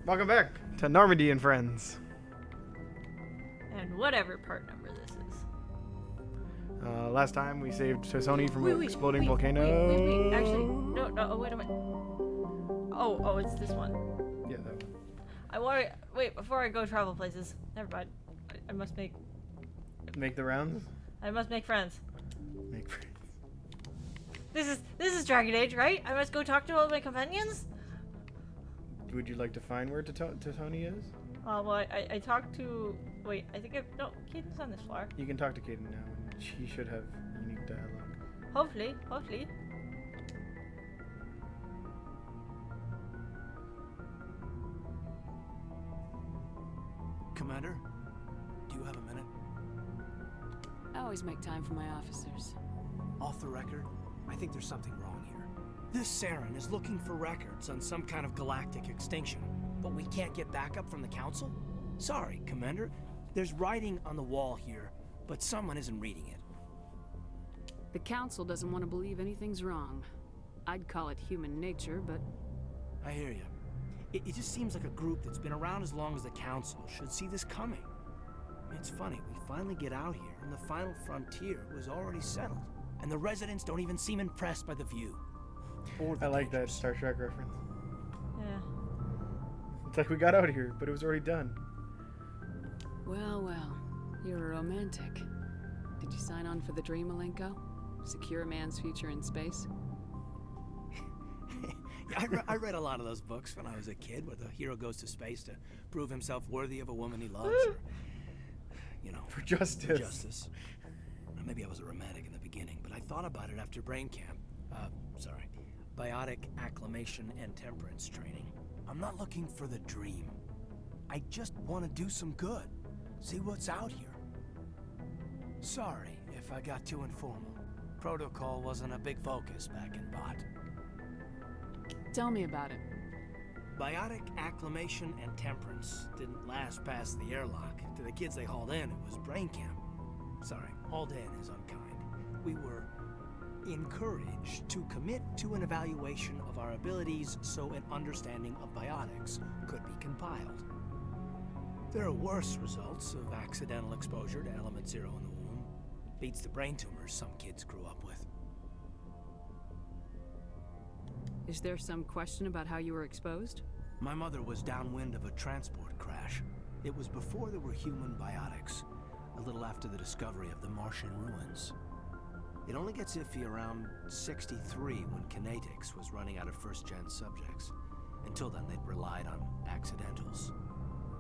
Welcome back to Normandy and Friends. And whatever part number this is. Last time we saved Sony from an exploding wait, volcano. Wait. Actually, no, wait a minute. Oh, it's this one. Yeah, that one. Wait, before I go travel places. Never mind. I must make the rounds. I must make friends. Make friends. This is Dragon Age, right? I must go talk to all my companions? Would you like to find where Tony is? Well, I talked to... Wait, I think no, Caden's on this floor. You can talk to Caden now, and she should have unique dialogue. Hopefully. Commander, do you have a minute? I always make time for my officers. Off the record, I think there's something wrong here. This Saren is looking for records on some kind of galactic extinction, but we can't get backup from the Council? Sorry, Commander. There's writing on the wall here, but someone isn't reading it. The Council doesn't want to believe anything's wrong. I'd call it human nature, but... I hear you. It just seems like a group that's been around as long as the Council should see this coming. It's funny, we finally get out here, and the final frontier was already settled. And the residents don't even seem impressed by the view. Or the I like that dangers. Star Trek reference. Yeah. It's like we got out here, but it was already done. Well, you're a romantic. Did you sign on for the dream, Malenko? Secure a man's future in space? I read a lot of those books when I was a kid, where the hero goes to space to prove himself worthy of a woman he loves, or, For justice. justice. Maybe I was a romantic in the beginning, but I thought about it after brain camp. Biotic acclimation and temperance training. I'm not looking for the dream. I just want to do some good. See what's out here. Sorry if I got too informal. Protocol wasn't a big focus back in Bot. Tell me about it. Biotic acclimation and temperance didn't last past the airlock. To the kids they hauled in, it was brain camp. Sorry, hauled in is unkind. We were encouraged to commit to an evaluation of our abilities so an understanding of biotics could be compiled. There are worse results of accidental exposure to element 0 in the womb. Beats the brain tumors some kids grew up with. Is there some question about how you were exposed? My mother was downwind of a transport crash. It was before there were human biotics, a little after the discovery of the Martian ruins. It only gets iffy around 63 when kinetics was running out of first-gen subjects. Until then, they'd relied on accidentals.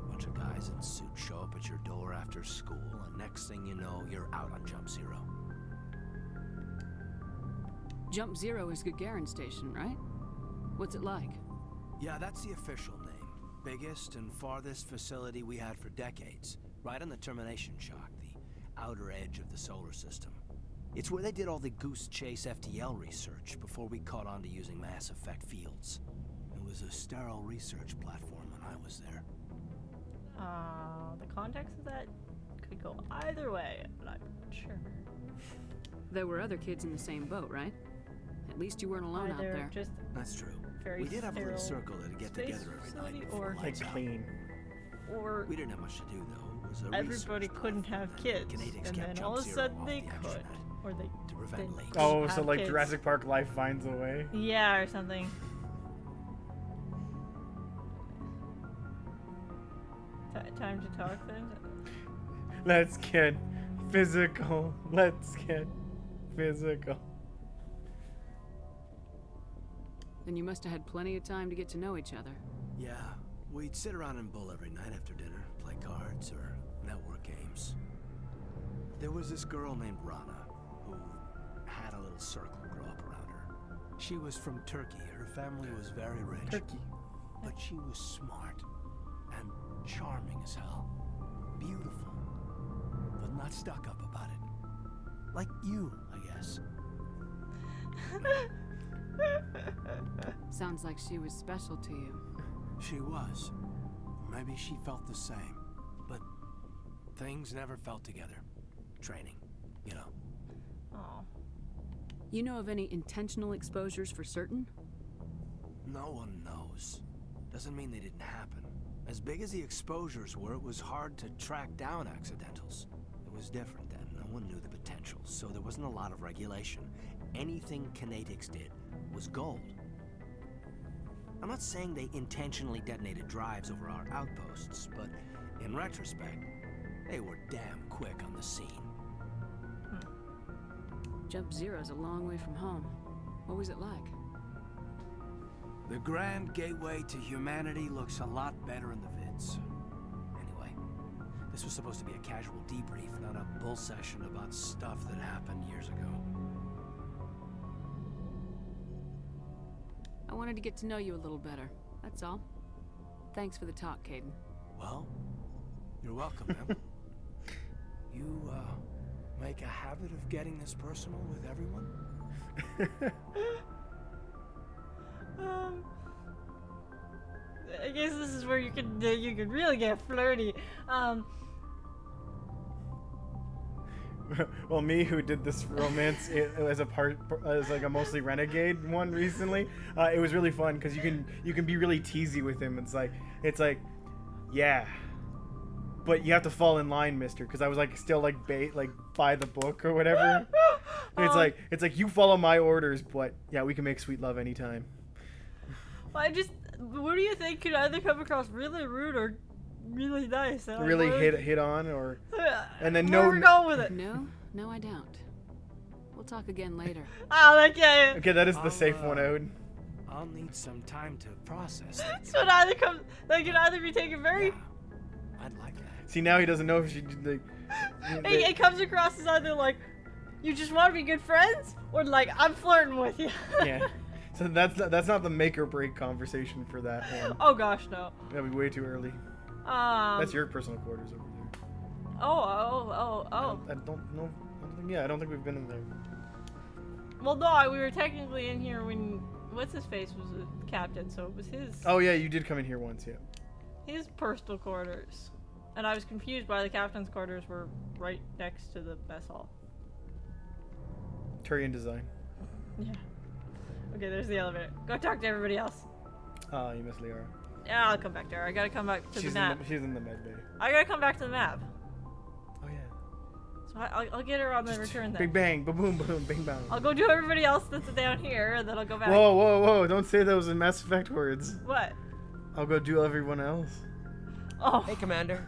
A bunch of guys in suits show up at your door after school, and next thing you know, you're out on Jump Zero. Jump Zero is Gagarin Station, right? What's it like? Yeah, that's the official name. Biggest and farthest facility we had for decades. Right on the termination shock, the outer edge of the solar system. It's where they did all the Goose Chase FTL research before we caught on to using mass effect fields. It was a sterile research platform when I was there. The context of that could go either way, but I'm not sure. There were other kids in the same boat, right? At least you weren't alone out Either there. just That's true. very We did have a little sterile circle that'd get space together every facility, night before or Like lights out. clean. or We didn't have much to do though. It was a everybody research couldn't platform have that kids, kinetics and kept then Jump all of a Zero sudden off they the could, extranet or they to prevent they leaks. Oh, have so like kids. Jurassic Park life finds a way? Yeah, or something. Time to talk then. Let's get physical. Let's get physical. Then you must have had plenty of time to get to know each other. Yeah, we'd sit around and bull every night after dinner, play cards or network games. There was this girl named Rana who had a little circle grow up around her. She was from Turkey. Her family was very rich. Turkey. But she was smart and charming as hell. Beautiful, but not stuck up about it. Like you, I guess. Sounds like she was special to you. She was. Maybe she felt the same. But things never felt together. Training, you know. Oh. You know of any intentional exposures for certain? No one knows. doesn't mean they didn't happen. As big as the exposures were, it was hard to track down accidentals. It was different then. No one knew the potential, so there wasn't a lot of regulation. Anything Kinetics did was gold. I'm not saying they intentionally detonated drives over our outposts, but in retrospect, they were damn quick on the scene. Jump Zero's a long way from home. What was it like? The grand gateway to humanity looks a lot better in the vids. Anyway, this was supposed to be a casual debrief, not a bull session about stuff that happened years ago. I wanted to get to know you a little better. That's all. Thanks for the talk, Caden. Well, you're welcome, Em. You, make a habit of getting this personal with everyone? I guess this is where you could really get flirty. Well, me who did this romance as like a mostly renegade one recently, it was really fun because you can be really teasy with him. It's like, yeah, but you have to fall in line, mister, because I was like still like by the book or whatever. It's like you follow my orders, but yeah, we can make sweet love anytime. Well, what do you think could either come across really rude or really nice? And Really hit on, or and then where are we going with it? No, I don't. We'll talk again later. Oh, okay. Okay, that is the safe one out. I'll need some time to process it. So they can either be taken very. Yeah, I'd like that. See, now he doesn't know if she like. It comes across as either like, you just want to be good friends, or like, I'm flirting with you. Yeah. So that's not the make or break conversation for that one. Oh gosh, no. That'd be way too early. That's your personal quarters over there. Oh. I don't know. I don't think we've been in there. Well, no, we were technically in here when what's his face was the captain, so it was his. Oh yeah, you did come in here once, yeah. His personal quarters, and I was confused why the captain's quarters were right next to the mess hall. Turian design. Yeah. Okay, there's the elevator. Go talk to everybody else. You miss Liara. Yeah, I'll come back to her. I gotta come back to the map. She's in the med bay. I gotta come back to the map. Oh yeah. So I'll get her on the return then. Big bang, boom, boom, bing bang. I'll go do everybody else that's down here, and then I'll go back. Whoa! Don't say those in Mass Effect words. What? I'll go do everyone else. Oh. Hey, Commander.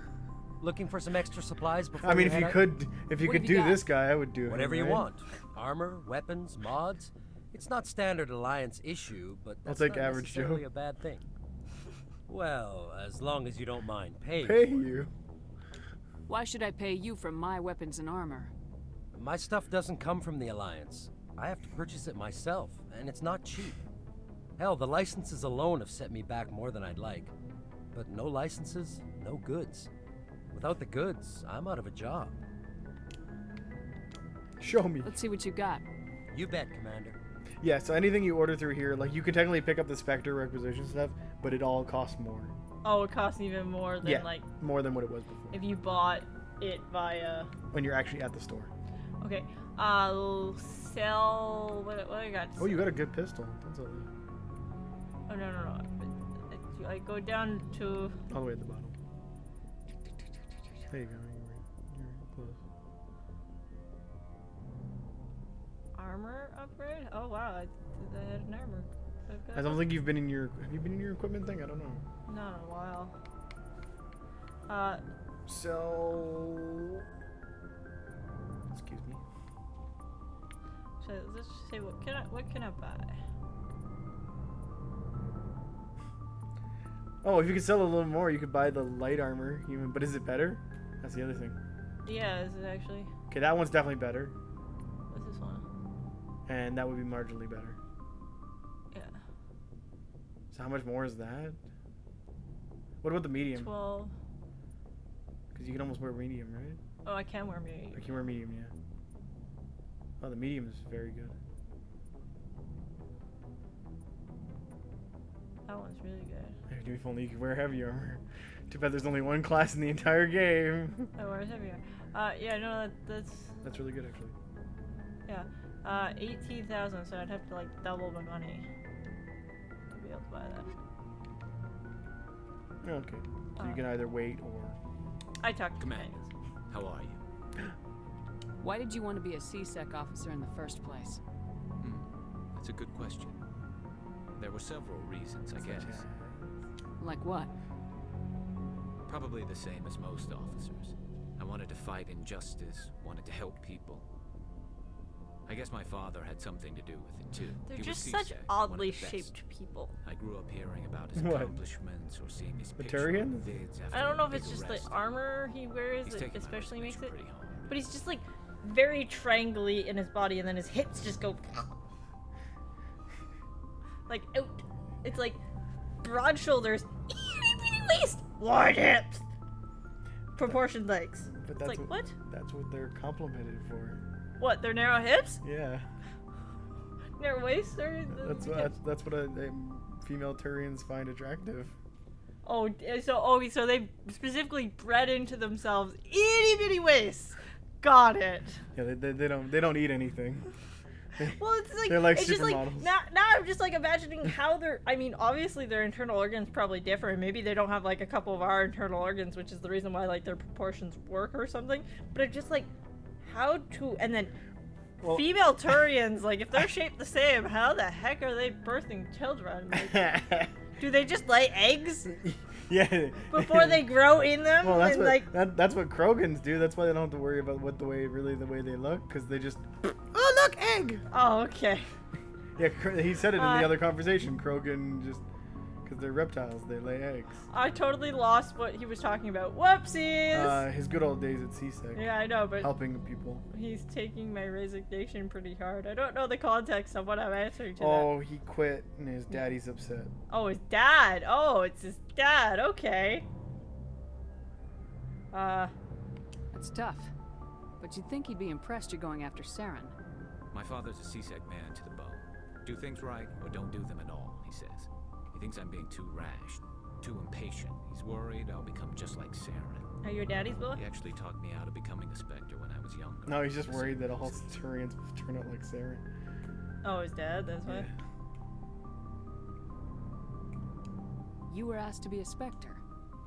Looking for some extra supplies before I mean, you head out? if you What could have you do got? this guy, I would do Whatever him, you right? want. Armor, weapons, mods. It's not standard Alliance issue, but that's take not average necessarily Joe. a bad thing. Well, as long as you don't mind paying. Pay for it. you. Why should I pay you for my weapons and armor? My stuff doesn't come from the Alliance. I have to purchase it myself, and it's not cheap. Hell, the licenses alone have set me back more than I'd like. But no licenses, no goods. Without the goods, I'm out of a job. Show me. Let's see what you got. You bet, Commander. Yeah, so anything you order through here, like you can technically pick up the Spectre requisition stuff, but it all costs more. Oh, it costs even more than like more than what it was before. if you bought it via. When you're actually at the store. Okay. I'll sell. What I got? Oh, you got a good pistol. That's all. Oh no. I go down to. All the way at the bottom. There you go. You're close. Armor upgrade? Oh wow, I had an armor. I don't think you've been in your. Have you been in your equipment thing? I don't know. Not in a while. So. Excuse me. So let's just say what can I buy? Oh, if you could sell a little more, you could buy the light armor. Even, but is it better? That's the other thing. Yeah, is it actually? Okay, that one's definitely better, What's this one? and that would be marginally better. Yeah. So how much more is that? What about the medium? 12. Because you can almost wear medium, right? Oh, I can wear medium. I can wear medium, yeah. Oh, the medium is very good. That one's really good. If only you could wear heavy armor. Too bad there's only one class in the entire game. Oh, where's heavier? Yeah, no, That's really good, actually. yeah. 18,000, so I'd have to like double my money to be able to buy that. Okay. So you can either wait or. I talked to Commander, Angus. how are you? Why did you want to be a C-Sec officer in the first place? That's a good question. There were several reasons, I guess. Like what? Probably the same as most officers. I wanted to fight injustice, wanted to help people. I guess my father had something to do with it too. They're He was just such C-Sec, one of oddly the best. shaped people. I grew up hearing about his What? accomplishments or seeing his Baturians? vids after I don't know a if it's big just arrest. the armor he wears He's that taken my especially makes it. resignation pretty hard. But he's just like very triangly in his body, and then his hips just go like out. It's like broad shoulders, itty bitty waist, wide hips, proportioned legs. But It's that's like what? That's what they're complimented for. What? Their narrow hips, Yeah. narrow waist, or the That's hips? what a female Turians find attractive. So they specifically bred into themselves itty bitty waists. Got it. Yeah, they don't eat anything. Well, it's like, They're like it's just like supermodels. now I'm just like imagining how they're. I mean, obviously their internal organs probably differ. Maybe they don't have like a couple of our internal organs, which is the reason why like their proportions work or something. But it's just like how to and then Well- female Turians, like if they're shaped the same, how the heck are they birthing children? Like, do they just lay eggs Yeah. before they grow in them? Well, that's and what like that's what Krogans do. That's why they don't have to worry about the way they look, because they just oh look egg. oh okay. Yeah, he said it in the Uh, other conversation. Krogan just because they're reptiles, they lay eggs. I totally lost what he was talking about. Whoopsies. His good old days at CSEC, Yeah, I know, but helping people. he's taking my resignation pretty hard. I don't know the context of what I'm answering to Oh, he quit, and his daddy's upset. that. Oh, his dad. Oh, it's his dad. Okay. That's tough. But you'd think he'd be impressed you're going after Saren. My father's a C-Sec man to the bone. Do things right or don't do them at all, he says. He thinks I'm being too rash, too impatient. He's worried I'll become just like Saren. Are you your daddy's boy? He actually talked me out of becoming a Spectre when I was younger. No, he's just For worried that all reasons. Turians turn out like Sarah. Oh, his dad. That's why. You were asked to be a Spectre.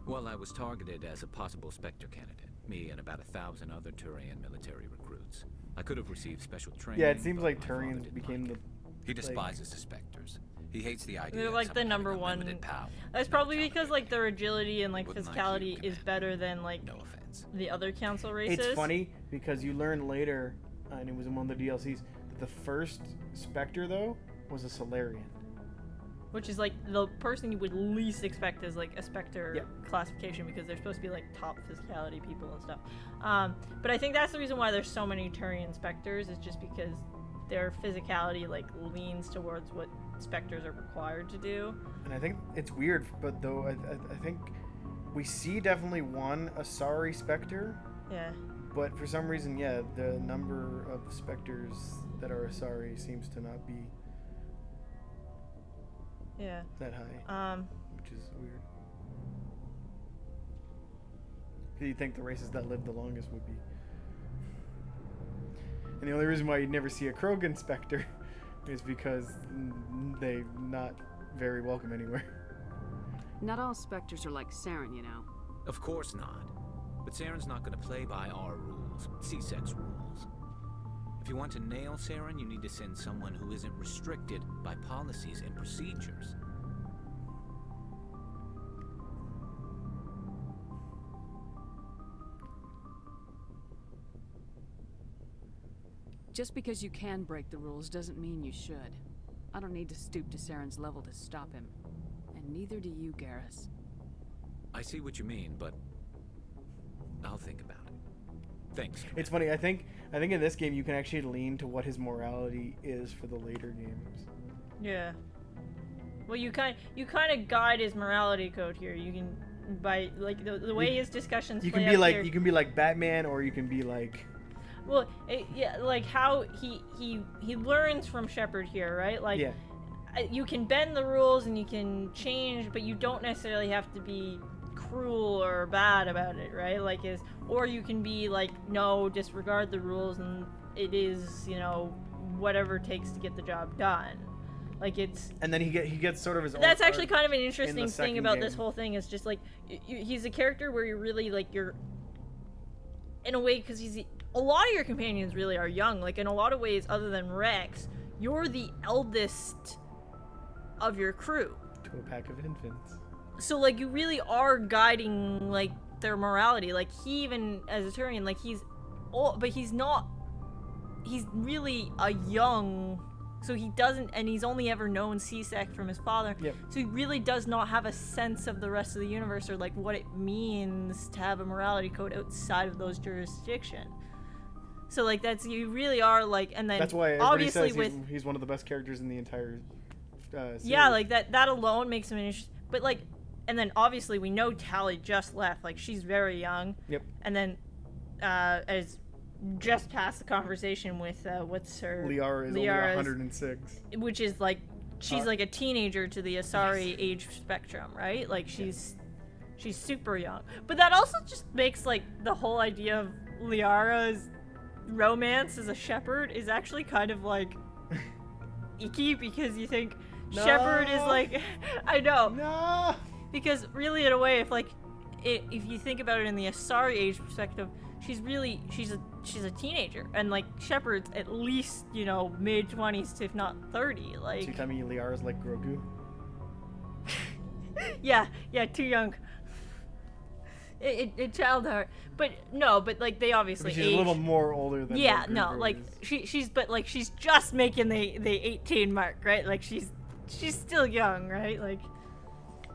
Well, I was targeted as a possible Spectre candidate. Me and about 1,000 other Turian military recruits. I could have received special training. Yeah, it seems but like my father Turians didn't became like the. it. He despises the Spectres. He hates the idea. They're of like the someone having number one. unlimited power. That's No probably because like their accountability. agility and like Wouldn't like physicality you, is Commander. better than like No offense. the other council races. It's funny because you learn later, and it was in one of the DLCs, that the first Spectre though was a Solarian. Which is like the person you would least expect as like a Spectre Yeah. classification because they're supposed to be like top physicality people and stuff. But I think that's the reason why there's so many Turian Spectres is just because their physicality like leans towards what Spectres are required to do. And I think it's weird, but though I think we see definitely one Asari Spectre, Yeah. but for some reason, yeah, the number of Spectres that are Asari seems to not be Yeah. that high, which is weird. You'd think the races that live the longest would be. And the only reason why you'd never see a Krogan Spectre is because they're not very welcome anywhere. Not all Spectres are like Saren, you know. Of course not. But Saren's not going to play by our rules, C-Sec's rules. If you want to nail Saren, you need to send someone who isn't restricted by policies and procedures. Just because you can break the rules doesn't mean you should. I don't need to stoop to Saren's level to stop him. And neither do you, Garrus. I see what you mean, but I'll think about it. Thanks. It's funny. I think in this game you can actually lean to what his morality is for the later games. Yeah. Well, you kind of guide his morality code here. You can by like the way his discussions. You play can be out like here. Batman, or you can be like. Well, yeah, like how he learns from Shepard here, right? Like, Yeah. you can bend the rules and you can change, but you don't necessarily have to be cruel or bad about it, right? Like, or you can be like, no, disregard the rules and it is, you know, whatever it takes to get the job done. Like it's. And then he gets sort of his own. That's actually arc kind of an in interesting the thing second about this game. whole thing is just like he's a character where you're really like you're. In a way, because a lot of your companions really are young. Like in a lot of ways, other than Rex, you're the eldest of your crew. To a pack of infants. So like you really are guiding like their morality. Like he even as a Turian, like he's old, but he's not. He's really a young. So he doesn't, and he's only ever known C-Sec from his father. Yep. So he really does not have a sense of the rest of the universe or like what it means to have a morality code outside of those jurisdiction. So like that's you really are like, and then That's why everybody obviously says he's one of the best characters in the entire series. yeah, like that alone makes him interesting. But like, and then obviously we know Tally just left. Like she's very young. Yep. And then, as just past the conversation with what's her Liara is only 106. which is like she's like a teenager to the Asari age spectrum, right? Like she's super young. But that also just makes like the whole idea of Liara's romance as a shepherd is actually kind of like icky because you think shepherd is like I know. No. Because really in a way if you think about it in the Asari age perspective, she's a teenager, and like Shepard's at least mid-20s to if not 30. Like, So you tell me Liara's like Grogu? yeah, too young. It child heart, but no, but like they obviously She's age. a little more older than. Yeah, what no, Grogu like is. she's just making the 18 mark, right? Like she's still young, right? Like,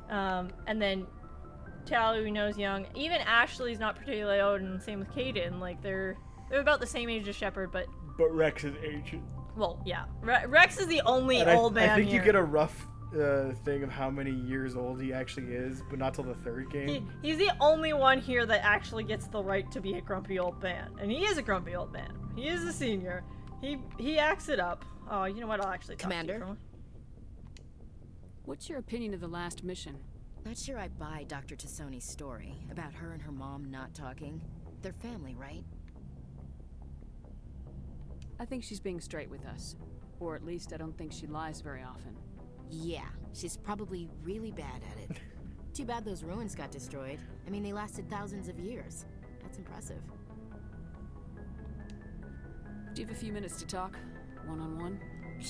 and then Tally we know is young. Even Ashley's not particularly old, and same with Kaden. Like they're about the same age as Shepard, but Rex is ancient. well, yeah. Rex is the only And old man I think here. you get a rough thing of how many years old he actually is, but not till the third game. He's the only one here that actually gets the right to be a grumpy old man, and he is a grumpy old man. He is a senior. He acts it up. Oh, you know what? I'll actually talk Commander? to you for one. What's your opinion of the last mission? Not sure I buy Dr. Tassoni's story about her and her mom not talking. They're family, right? I think she's being straight with us. Or at least I don't think she lies very often. Yeah, she's probably really bad at it. Too bad those ruins got destroyed. I mean, they lasted thousands of years. That's impressive. Do you have a few minutes to talk? One-on-one?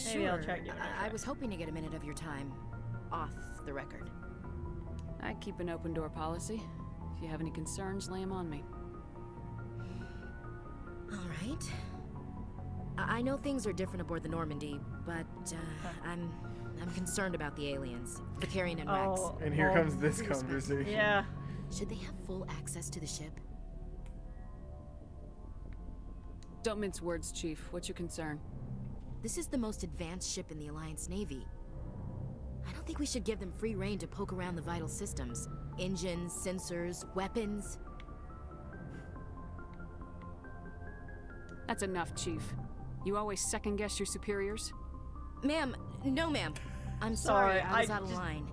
Maybe I'll Sure. try to give it a I try. was hoping to get a minute of your time off the record. I keep an open door policy. If you have any concerns, lay 'em on me. All right. I know things are different aboard the Normandy, but I'm concerned about the aliens, Vicarian and Rex. Oh, And here oh, comes this Respect. conversation. Yeah. Should they have full access to the ship? Don't mince words, Chief. What's your concern? This is the most advanced ship in the Alliance Navy. I don't think we should give them free rein to poke around the vital systems. Engines, sensors, weapons. That's enough, Chief. You always second-guess your superiors? Ma'am, no ma'am. I'm sorry, Sorry, I was I out of just- line.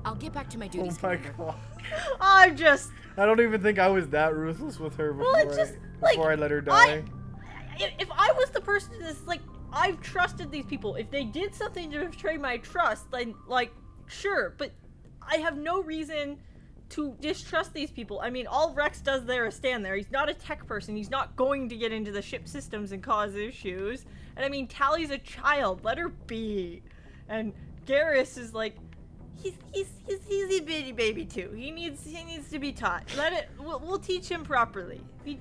I'll get back to my Oh duties, my Commander. god. I'm just. I don't even think I was that ruthless with her before, Well, it's just like before I let her die. If I was the person that's like, I've trusted these people. If they did something to betray my trust, then like, sure. But I have no reason to distrust these people. I mean, all Rex does there is stand there. He's not a tech person. He's not going to get into the ship systems and cause issues. And I mean, Tally's a child. Let her be. And Garrus is like, he's a bitty baby too. He needs to be taught. We'll teach him properly. He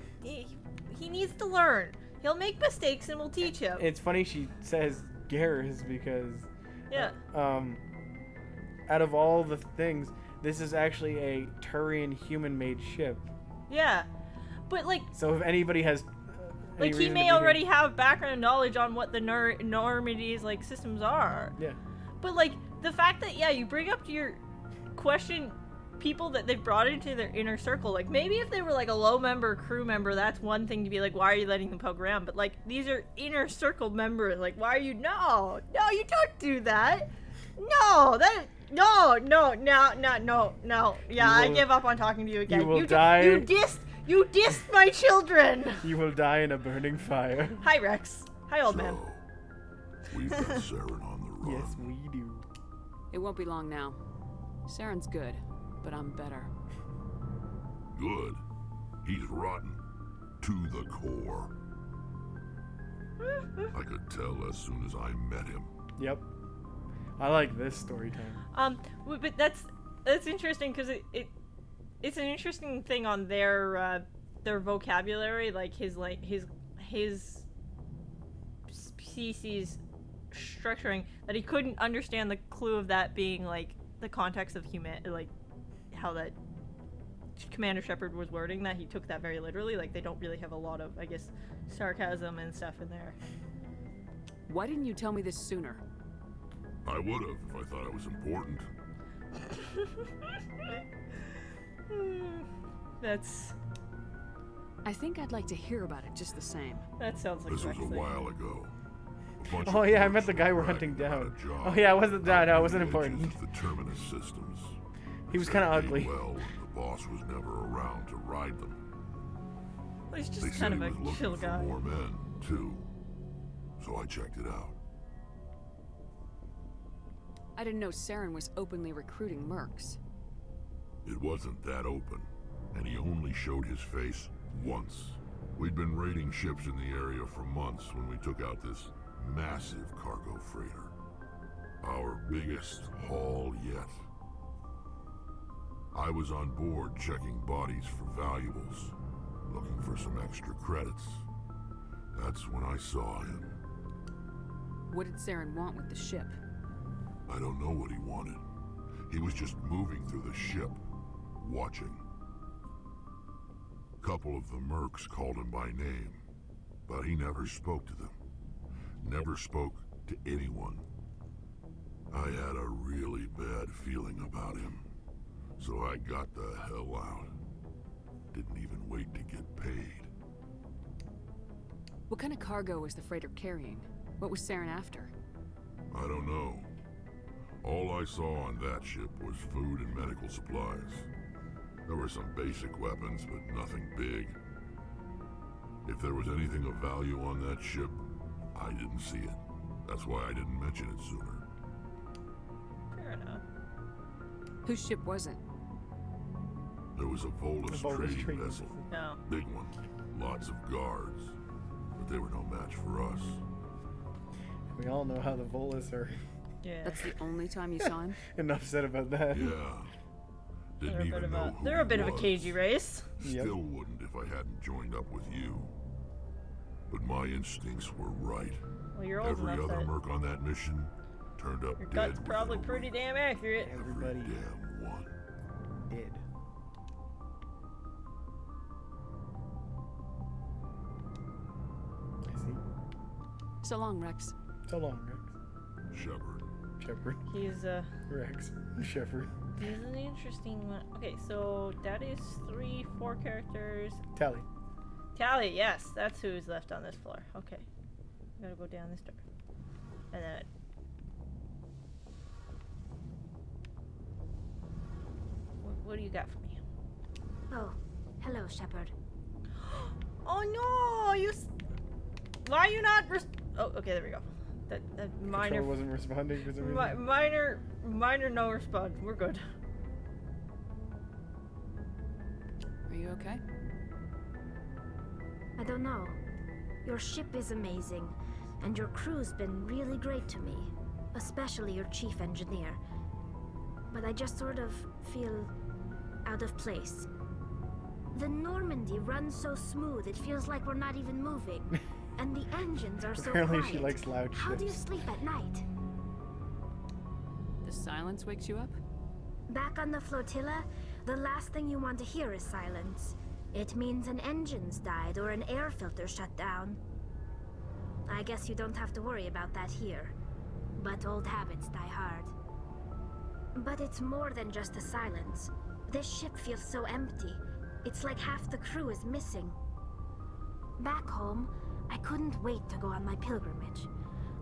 needs to learn. He'll make mistakes and we'll teach him. It's funny she says Garrus because Yeah. out of all the things, this is actually a Turian human-made ship. Yeah. But like So if anybody has any he reason to may be already here- have background knowledge on what the Normandy's like systems are. Yeah. But like the fact that you bring up to your question people that they've brought into their inner circle. Like maybe if they were like a low member crew member, that's one thing to be like, why are you letting them poke around? But like these are inner circle members. Like why are you? No, you don't do that. No. Yeah, I will- give up on talking to you again. you will You die. You dissed my children. You will die in a burning fire. Hi Rex. Hi old man. We've got Saren on the on. Yes, we do. It won't be long now. Saren's good, but I'm better. Good. He's rotten. To the core. I could tell as soon as I met him. Yep. I like this story time. But that's interesting because it's an interesting thing on their vocabulary, like his species structuring, that he couldn't understand the clue of that being like the context of like how that Commander Shepard was wording that. He took that very literally. Like they don't really have a lot of, I guess, sarcasm and stuff in there. Why didn't you tell me this sooner? I would have if I thought it was important. That's. I think I'd like to hear about it just the same. That sounds like This was a while ago. A bunch Oh of yeah, I mercs met the guy we're were hunting bragging about down. a job Oh yeah, it wasn't that. No, it wasn't hiding important. edges of the terminus systems. He was Said kind of it paid ugly. Well, and the boss was never around to ride them. He's They just said kind of he a was looking chill for guy. more men too. So I checked it out. I didn't know Saren was openly recruiting mercs. It wasn't that open, and he only showed his face once. We'd been raiding ships in the area for months when we took out this massive cargo freighter. Our biggest haul yet. I was on board checking bodies for valuables, looking for some extra credits. That's when I saw him. What did Saren want with the ship? I don't know what he wanted. He was just moving through the ship, watching. A couple of the mercs called him by name, but he never spoke to them. Never spoke to anyone. I had a really bad feeling about him, so I got the hell out. Didn't even wait to get paid. What kind of cargo was the freighter carrying? What was Saren after? I don't know. All I saw on that ship was food and medical supplies. There were some basic weapons, but nothing big. If there was anything of value on that ship, I didn't see it. That's why I didn't mention it sooner. Fair enough. Whose ship was it? There was a Volus trading vessel. No. Big one. Lots of guards. But they were no match for us. We all know how the Volus are. Yeah. That's the only time you saw him? Enough said about that. Yeah. Didn't even know who They're a he bit of a was. cagey race. Yep. Still wouldn't if I hadn't joined up with you. But my instincts were right. Well, you're old Every enough other that merc on that mission turned up your dead. gut's within probably a pretty week. damn accurate. Every Everybody damn one. did. I see. So long, Rex. So long, Rex. Shepard. Shepard. He's Rex. Shepard. an interesting one. Okay, so that is 4 characters. Tally. Tally, yes, that's who's left on this floor. Okay, gotta go down this door, and then. What do you got for me? Oh, hello, Shepard. Oh no, why are you not? Oh, okay, there we go. That minor. Control wasn't responding for some reason. Minor no response. We're good. Are you okay? I don't know. Your ship is amazing, and your crew's been really great to me, especially your chief engineer. But I just sort of feel out of place. The Normandy runs so smooth, it feels like we're not even moving. And the engines are so Apparently quiet. she likes loud How do you ships. sleep at night? The silence wakes you up? Back on the flotilla, the last thing you want to hear is silence. It means an engine's died or an air filter shut down. I guess you don't have to worry about that here. But old habits die hard. But it's more than just the silence. This ship feels so empty. It's like half the crew is missing. Back home, I couldn't wait to go on my pilgrimage.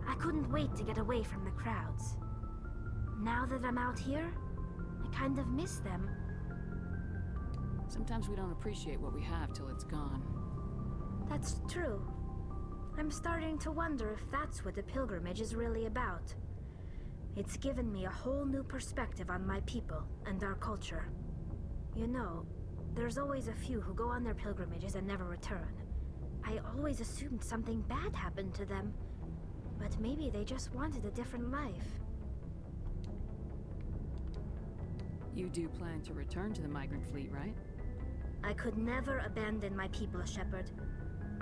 I couldn't wait to get away from the crowds. Now that I'm out here, I kind of miss them. Sometimes we don't appreciate what we have till it's gone. That's true. I'm starting to wonder if that's what the pilgrimage is really about. It's given me a whole new perspective on my people and our culture. You know, there's always a few who go on their pilgrimages and never return. I always assumed something bad happened to them, but maybe they just wanted a different life. You do plan to return to the migrant fleet, right? I could never abandon my people, Shepard.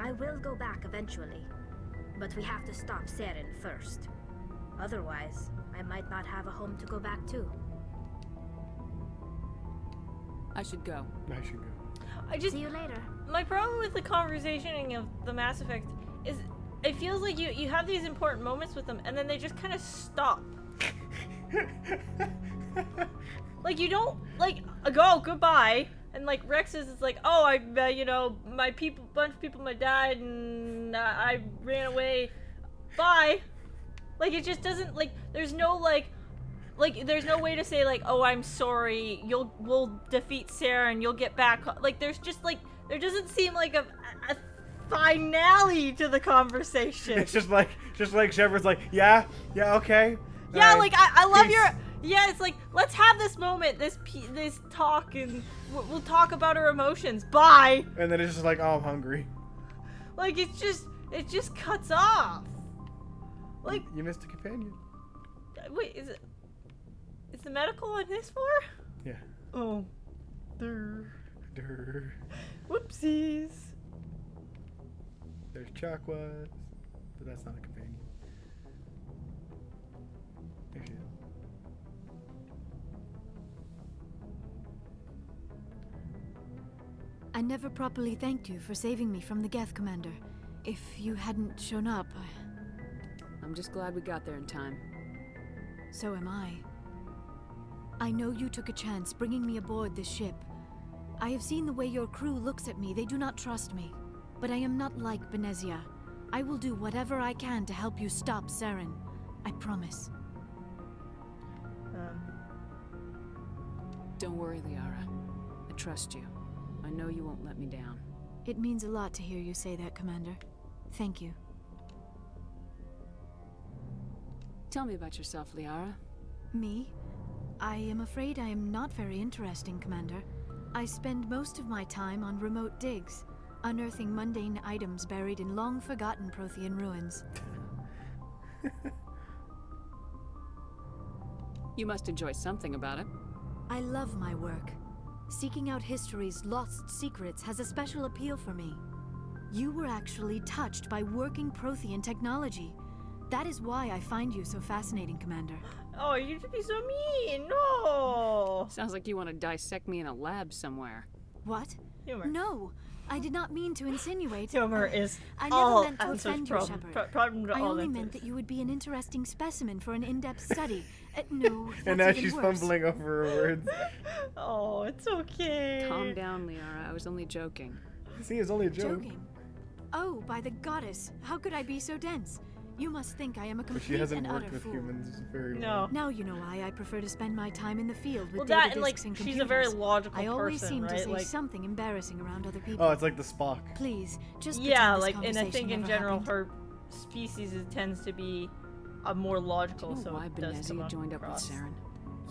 I will go back eventually, but we have to stop Saren first. Otherwise, I might not have a home to go back to. I should go. I should go. See you later. My problem with the conversationing of the Mass Effect is it feels like you have these important moments with them and then they just kind of stop. Like you don't like go goodbye and like Rex is like, oh, I you know, my people, bunch of people might died and I ran away. Bye. Like it just doesn't like there's no like there's no way to say like, oh, I'm sorry, we'll defeat Sarah and you'll get back. Like there's just like there doesn't seem like a finale to the conversation. It's just like Shepard's like, yeah, okay. Yeah, All right, like I love peace. your. Yeah, it's like let's have this moment, this talk, and we'll talk about our emotions. Bye. And then it's just like, oh, I'm hungry. Like it just cuts off. Like You missed a companion. wait, is the medical on his floor? Yeah. Oh, Durr. Whoopsies. There's Chakwas, but that's not a companion. There she is. I never properly thanked you for saving me from the Geth, Commander. If you hadn't shown up, I'm just glad we got there in time. so am I. I know you took a chance bringing me aboard this ship. I have seen the way your crew looks at me. They do not trust me. But I am not like Benezia. I will do whatever I can to help you stop Saren. I promise. Don't worry, Liara. I trust you. I know you won't let me down. It means a lot to hear you say that, Commander. Thank you. Tell me about yourself, Liara. Me? I am afraid I am not very interesting, Commander. I spend most of my time on remote digs, unearthing mundane items buried in long-forgotten Prothean ruins. You must enjoy something about it. I love my work. Seeking out history's lost secrets has a special appeal for me. You were actually touched by working Prothean technology. That is why I find you so fascinating, Commander. Oh, you should be so mean. No. Sounds like you want to dissect me in a lab somewhere. What? Humor. No, I did not mean to insinuate. Humor is I never all meant to answers offend you, problem. Shepard. Problem to I all only answers. meant that you would be an interesting specimen for an in-depth study. No, that's And now even she's worse. fumbling over her words. Oh, it's okay. Calm down, Liara. I was only joking. See, it's only a joke. Joking. Oh, by the goddess, how could I be so dense? You must think I am a But complete she hasn't and worked utter with fool. humans very No. well. Now you know why I prefer to spend my time in the field with Well, data that and like disks and she's computers. a very logical I always person, seem right? to say Like something embarrassing around other people. Oh, it's like the Spock. Please, just yeah, pretend this like and I conversation think in never general happened. her species tends to be a more Do logical. you know so why it does come Benezia joined up with across. Saren?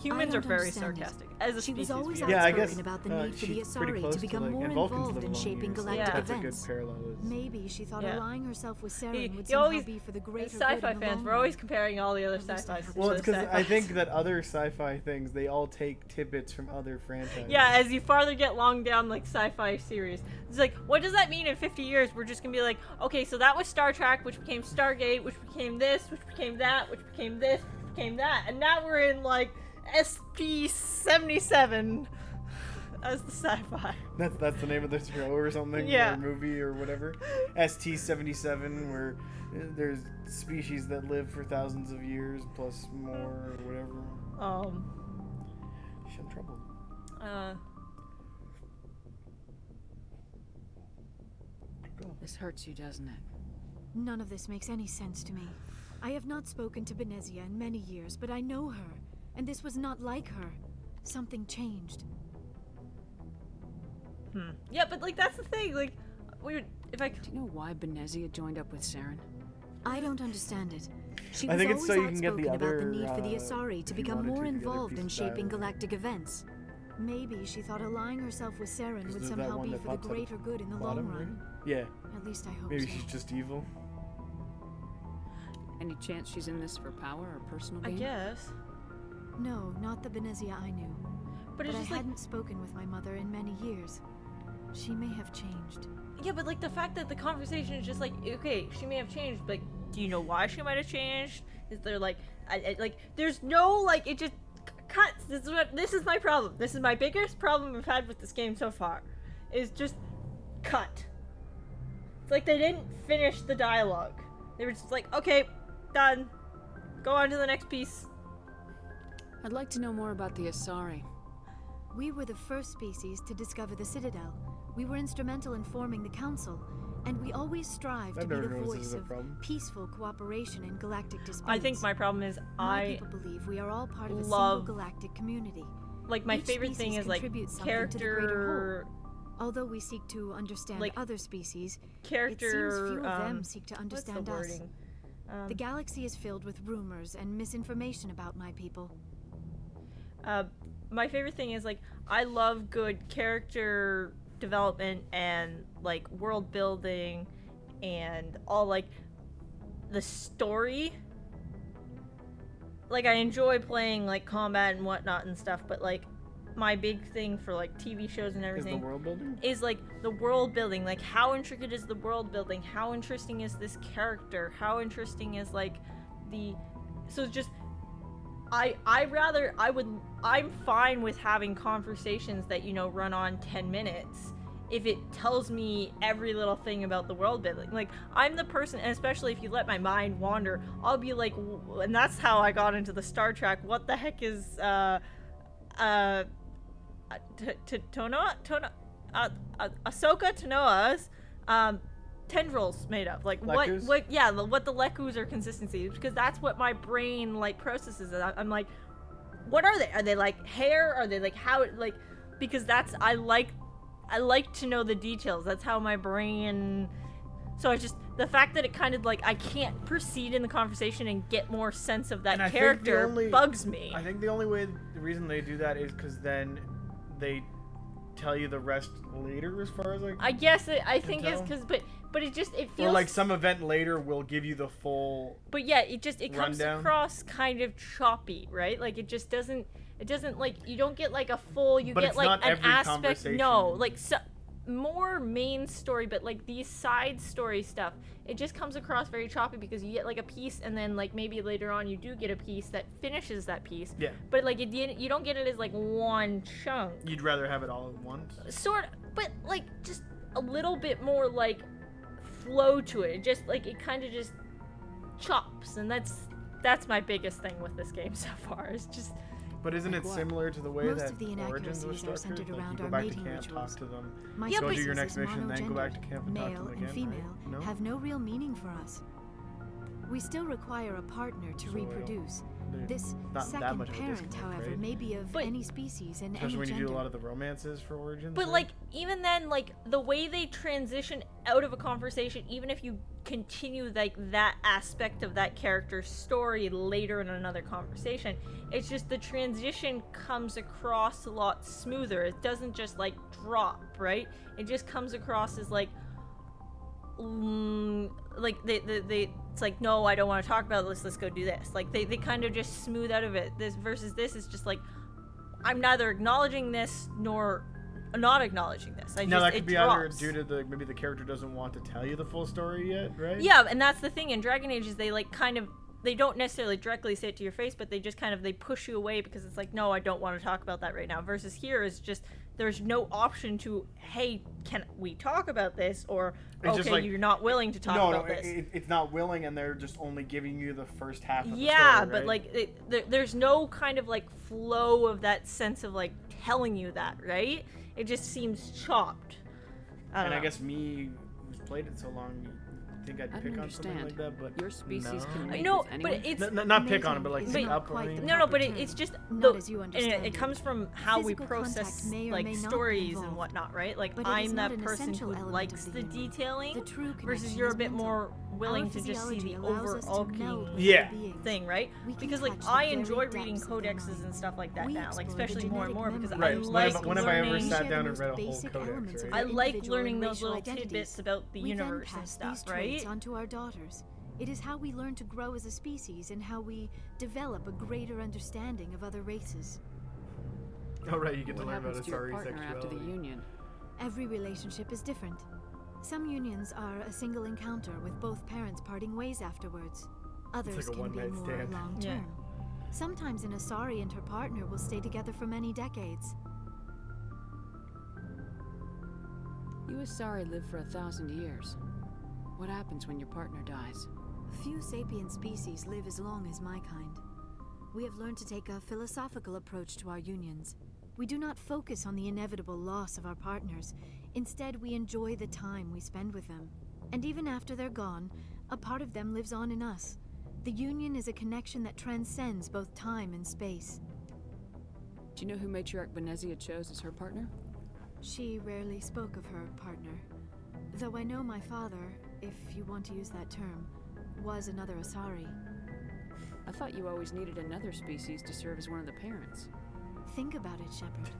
Humans I are don't very understand it. sarcastic. As a She was species, always we are. Yeah, I outspoken guess, about the need for the she's pretty Asari close to become like, more and Vulcans involved live in a long shaping years, so galactic that's events. a good parallel. Maybe she thought Yeah. allying herself with Saren would You somehow always, be for the as greater good sci-fi in the fans, long we're run. always comparing all the other At least I sci-fi. hope Well, to it's because I sci-fi. think that other sci-fi things, they all take tidbits from other franchises. Yeah, as you farther get long down like sci-fi series, it's like, what does that mean in 50 years? We're just gonna be like, okay, so that was Star Trek, which became Stargate, which became this, which became that, which became this, which became that, and now we're in like SP-77 as the sci-fi. That's the name of the show or something, Yeah. or movie or whatever. ST-77, where there's species that live for thousands of years plus more or whatever. She's in trouble. This hurts you, doesn't it? None of this makes any sense to me. I have not spoken to Benezia in many years, but I know her, and this was not like her. Something changed. Yeah, but like that's the thing. Like, we would, if I Do you know why Benezia joined up with Saren? I don't understand it. She I was think it's always so you can get the outspoken about other, the need for the Asari to if you become wanted more to, the other involved in piece of shaping dialogue. galactic events. Maybe she thought allying herself with Saren would There's that somehow one be that for the pops up at greater good in the bottom, long right? run. Yeah. At least I hope Maybe so. she's just evil. Any chance she's in this for power or personal I gain? guess. No, not the Benezia I knew. But it's I just like, hadn't spoken with my mother in many years. She may have changed. yeah, but like the fact that the conversation is just like, okay, she may have changed, but do you know why she might have changed? Is there like, like, there's no like, it just cuts. This is my problem. This is my biggest problem we've had with this game so far, is just cut. It's like they didn't finish the dialogue. They were just like, okay, done. Go on to the next piece. I'd like to know more about the Asari. We were the first species to discover the Citadel. We were instrumental in forming the Council, and we always strive to I've be never the noticed this voice as a of problem. peaceful cooperation in galactic disputes. I think my problem is My people believe we are all part of a single love- galactic community. like my Each favorite thing species is like contributes something to the greater character, Although we seek to understand like, other species, character. it seems few of them seek to what's understand the us. wording? The galaxy is filled with rumors and misinformation about my people. My favorite thing is like I love good character development and like world building and all like the story. Like I enjoy playing like combat and whatnot and stuff, but like my big thing for like TV shows and Is everything the world building? is like the world building. Like how intricate is the world building? How interesting is this character? How interesting is like the so just I'm fine with having conversations that, you know, run on 10 minutes if it tells me every little thing about the world building. Like, I'm the person, and especially if you let my mind wander, I'll be like, and that's how I got into the Star Trek. What the heck is, Ahsoka Tanoa's, tendrils made of, like Lecus? what the lecus are consistency, because that's what my brain like processes. I'm like, what are they like hair, are they like how, like, because that's I like to know the details. That's how my brain, so I just, the fact that it kind of like I can't proceed in the conversation and get more sense of that And I think character the bugs me. I think the reason they do that is because then they tell you the rest later, as far as like I guess I think it's tell. because but it just, it feels or like some event later will give you the full. But yeah, it comes rundown. across kind of choppy, right? Like it doesn't like, you don't get like a full, you But get it's like not an every aspect. conversation. No, like more main story, but like these side story stuff, it just comes across very choppy because you get like a piece and then like maybe later on you do get a piece that finishes that piece. Yeah. But like you don't get it as like one chunk. You'd rather have it all at once. Sort of, but like just a little bit more like flow to it. It just like, it kind of just chops, and that's my biggest thing with this game so far. It's just. But isn't it what? similar to the way Most that of the Origins was inaccuracies are structured? centered Like you around go our back to mating camp, rituals. talk to them, My Yeah, go but- do your species next is mission, then go back to monogendered. camp and talk to Male them and again. female right? No? have no real meaning for us. We still require a partner to So they don't- reproduce. They- This not that second much of a parent, disconnect, however, right? may be of But- any species and Especially any when you gender. do a lot of the romances for Origins. But right? like, even then, like the way they transition out of a conversation, even if you continue like that aspect of that character's story later in another conversation, it's just the transition comes across a lot smoother. It doesn't just like drop, right? It just comes across as like they it's like, no, I don't want to talk about this, let's go do this. Like they kind of just smooth out of it. This versus this is just like, I'm neither acknowledging this nor not acknowledging this. now that it could be drops. either due to maybe the character doesn't want to tell you the full story yet, right? Yeah, and that's the thing in Dragon Age is they like kind of, they don't necessarily directly say it to your face, but they just kind of, they push you away because it's like, no, I don't want to talk about that right now. Versus here is just, there's no option to, hey, can we talk about this? Or, It's okay, just like, you're not willing to talk no, about this. it's not willing, and they're just only giving you the first half of the story. Yeah, but right? like there's no kind of like flow of that sense of like telling you that, right? It just seems chopped. And know. I guess me, who's played it so long, think I'd I pick don't on something like understand. that, but Your species no. can mate No, with anyone? but it's Not pick on him, Mating but like is the not quite the upbringing. no, but proper it's term, just not as you understand and it comes from how Physical we process contact may or like may not be stories and involved, whatnot, right? Like but it is I'm not that an person essential who element likes of the the union. detailing The true versus connection you're a is bit mental. more willing Our to just see the physiology allows us to overarching meld with Yeah. other beings. thing, right? We can Because like touch the I very enjoy reading depths of their codexes mind. and stuff like that We now, like explore the especially more and more genetic because memory I of like when have I ever learning. sat share down the and read a most whole basic codex, elements of right? I their like individual learning and those racial little identities. tidbits about the We universe then and pass stuff, these traits right? onto our daughters. It is how we learn to grow as a species and how we develop a greater understanding of other races. Oh right, you get to What learn about happens to your Asari partner after the sexuality. union? Every relationship is different. Some unions are a single encounter with both parents parting ways afterwards. Others like a can be one-night more stand. long-term. Sometimes an Asari and her partner will stay together for many decades. You Asari live for 1,000 years. What happens when your partner dies? Few sapient species live as long as my kind. We have learned to take a philosophical approach to our unions. We do not focus on the inevitable loss of our partners. Instead, we enjoy the time we spend with them. And even after they're gone, a part of them lives on in us. The union is a connection that transcends both time and space. Do you know who Matriarch Benezia chose as her partner? She rarely spoke of her partner. Though I know my father, if you want to use that term, was another Asari. I thought you always needed another species to serve as one of the parents. Think about it, Shepard.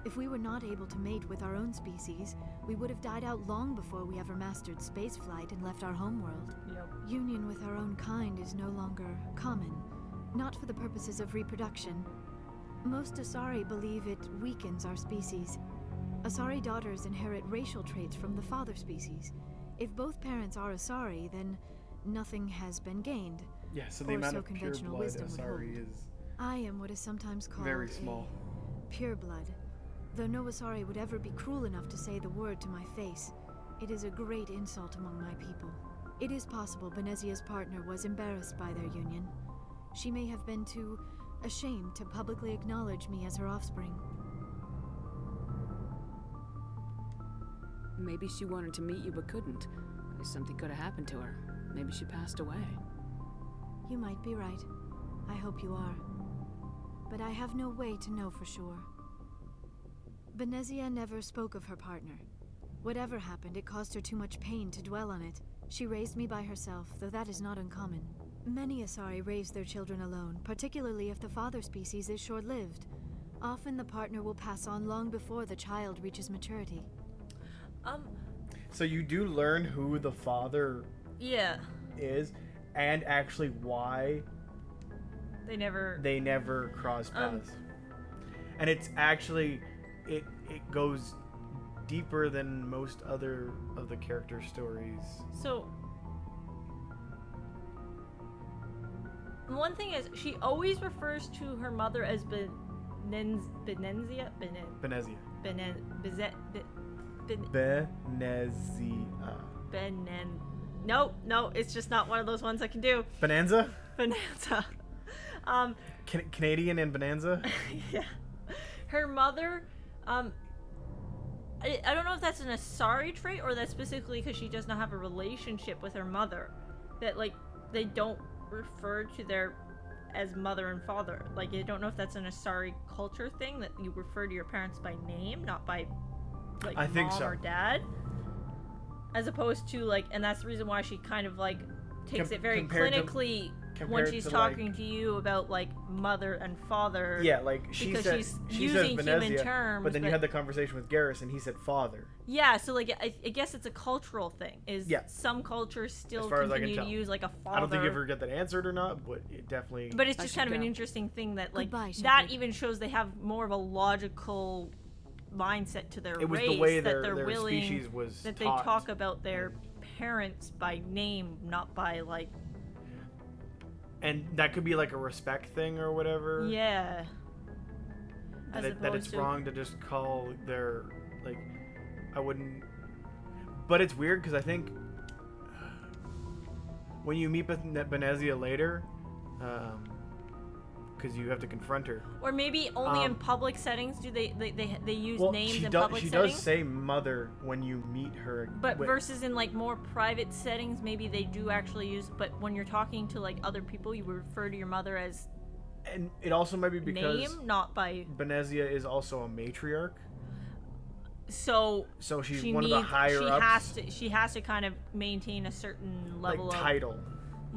If we were not able to mate with our own species, we would have died out long before we ever mastered spaceflight and left our homeworld. Yep. Union with our own kind is no longer common, not for the purposes of reproduction. Most Asari believe it weakens our species. Asari daughters inherit racial traits from the father species. If both parents are Asari, then nothing has been gained. Yeah, so the Or amount so of pure conventional blood wisdom would Asari hold. is I am what is sometimes called very small. a pureblood. Though no Asari would ever be cruel enough to say the word to my face, it is a great insult among my people. It is possible Benezia's partner was embarrassed by their union. She may have been too ashamed to publicly acknowledge me as her offspring. Maybe she wanted to meet you but couldn't. Something could have happened to her. Maybe she passed away. You might be right. I hope you are. But I have no way to know for sure. Benezia never spoke of her partner. Whatever happened, it caused her too much pain to dwell on it. She raised me by herself, though that is not uncommon. Many Asari raise their children alone, particularly if the father species is short-lived. Often the partner will pass on long before the child reaches maturity. So you do learn who the father Yeah. is, and actually why They never. they never cross paths. And it's actually it goes deeper than most other of the character stories. So one thing is, she always refers to her mother as Benezia. No, it's just not one of those ones I can do. Bonanza? Bonanza. Canadian and Bonanza? Yeah. Her mother, I don't know if that's an Asari trait or that's specifically because she does not have a relationship with her mother. That, like, they don't refer to their as mother and father. Like, I don't know if that's an Asari culture thing that you refer to your parents by name, not by, like, I think mom so. or dad. As opposed to, like, and that's the reason why she kind of, like, takes it very clinically when she's talking to you about, like, mother and father. Yeah, like she because she using says human Benezia, terms. but then you had the conversation with Garrus and he said father. Yeah, so, like, I guess it's a cultural thing. Some cultures still As far as I can continue to tell. use, like, a father. I don't think you ever get that answered or not, but it definitely. But it's just kind of an interesting thing that, like, Goodbye, that Shepard. even shows they have more of a logical mindset to their It was race, the way that their they're willing, species was that taught. they talk about their parents by name, not by, like, And that could be like a respect thing or whatever. yeah. As That it's opposed to- wrong to just call their, like, I wouldn't. But it's weird because I think when you meet Benezia later, because you have to confront her. Or maybe only in public settings do they use names she in does, public she settings? does say mother when you meet her. But versus in like more private settings, maybe they do actually use. But when you're talking to like other people, you would refer to your mother as and it also might be because name, not by. Benezia is also a matriarch. So she's one of the higher ups. She has to kind of maintain a certain level like of title.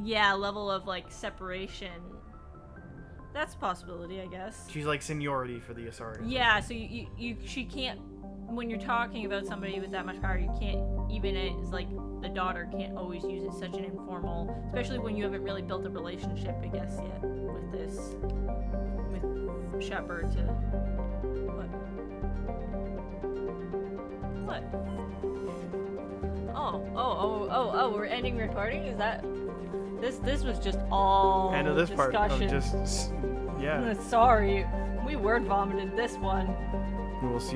Yeah, level of like separation. That's a possibility, I guess. She's like seniority for the Asari. Yeah, so she can't, when you're talking about somebody with that much power, you can't, even as like the daughter, can't always use it such an informal, especially when you haven't really built a relationship, I guess, yet with Shepard to, what? Oh, we're ending recording? Is that, this was just all end of this discussion. part of just, yeah. Sorry, we word vomited this one. We'll see.